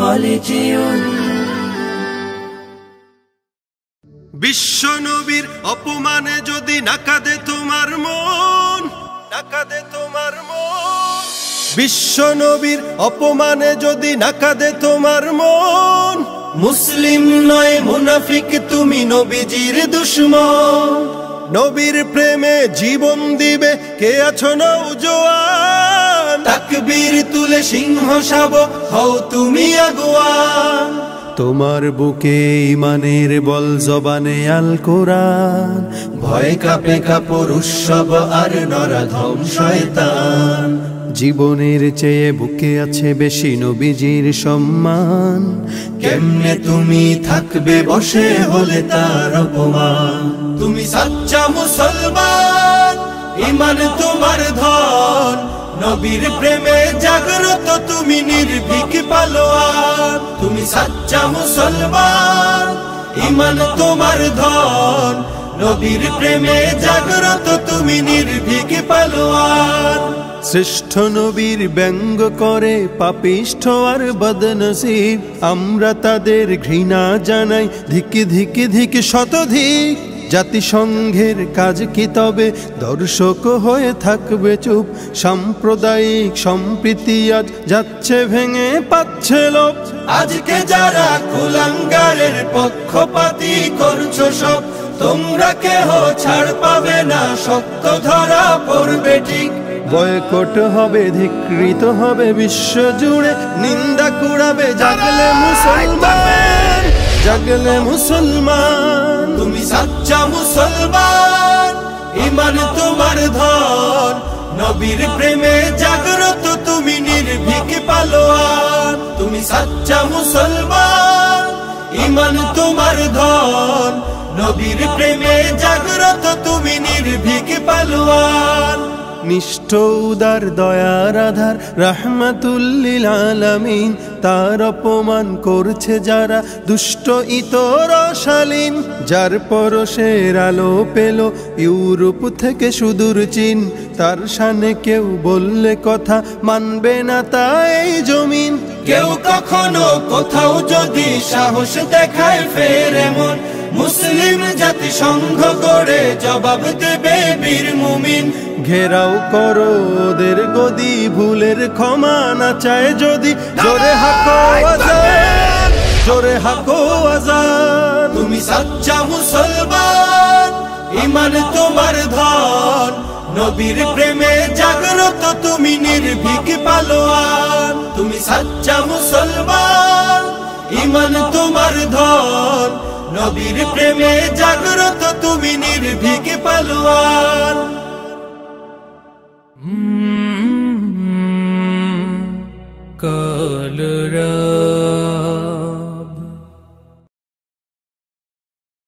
خالدون বিশ্ব নবীর অপমানে যদি না কাঁদে তোমার মন, না কাঁদে তোমার মন, বিশ্ব নবীর অপমানে যদি না কাঁদে তোমার মন, মুসলিম নয় মুনাফিক তুমি নবীজির দুশমন। নবীর প্রেমে জীবন দিবে কে আছো নওজোয়ান, তাকবীর তুলে সিংহ শাবক হও তুমি আগুয়ান। তোমার বুকে ঈমানের বল জবানে আল কোরআন, ভয় কাঁপে কাপড় উৎসব আর নরাধম শয়তান। জীবনের চেয়ে বুকে আছে বেশি নবীজির সম্মান, কেমনে তুমি থাকবে বসে হলে তার অপমান। তুমি সাচ্চা মুসলমান, ঈমান তোমার ধন, নবীর প্রেমে জাগ্রত তুমি নির্ভীক পালোয়ান। তুমি সাচ্চা মুসলমান, ঈমান তোমার ধন, নবীর প্রেমে জাগ্রত তুমি নির্ভীক পালোয়ান। শ্রেষ্ঠ নবীর ব্যঙ্গ করে পাপিষ্ঠ আর বদনসিব, আমরা তাদের ঘৃণা জানাই ধিক ধিক ধিক শতধিক। জাতিসংঘের কাজ কি তবে দর্শক হয়ে থাকবে চুপ, সাম্প্রদায়িক সম্প্রীতি আজ যাচ্ছে ভেঙে পাচ্ছে লোপ। আজকে যারা কুলাঙ্গারের পক্ষপাতী করছো সব, তোমরা কেহ ছাড় পাবে না, সত্য ধরা পড়বে ঠিক। বয়কট হবে, ধিক্কৃত হবে বিশ্ব জুড়ে, নিন্দা কুড়াবে জাগলে মুসলমান, জাগলে মুসলমান। তুমি সাচ্চা মুসলমান, ঈমান তোমার ধন, নবীর প্রেমে জাগ্রত তুমি নির্ভীক পালোয়ান। তুমি সাচ্চা মুসলমান, ঈমান তোমার ধন, নবীর প্রেমে জাগ্রত তুমি নির্ভীক পালোয়ান। নিষ্ঠ উদার দয়ার আধার রাহমাতুল লিল আলামিন, তার অপমান করছে যারা দুষ্ট ইতর শালীন। যার পরশের আলো পেল ইউরোপ থেকে সুদূর চীন, তার শানে কেউ বললে কথা মানবে না তাই জমিন। কেউ কখনো কোথাও যদি সাহস দেখায় ফের এমন, মুসলিম জাতিসংঘ গড়ে জবাব দেবে বীর মুমিন। ঘেরাও করো ওদের গদি, ভুলের ক্ষমা না চায় যদি, জোরে হাকো আজান, জোরে হাকো আজান। তুমি সাচ্চা মুসলমান, ঈমান তোমার ধন, নবীর প্রেমে জাগ্রত তুমি নির্ভীক পালোয়ান। তুমি সাচ্চা মুসলমান, ঈমান তোমার ধন, নবীর প্রেমে জাগ্রত তুমি নির্ভীক পালোয়ান। কাল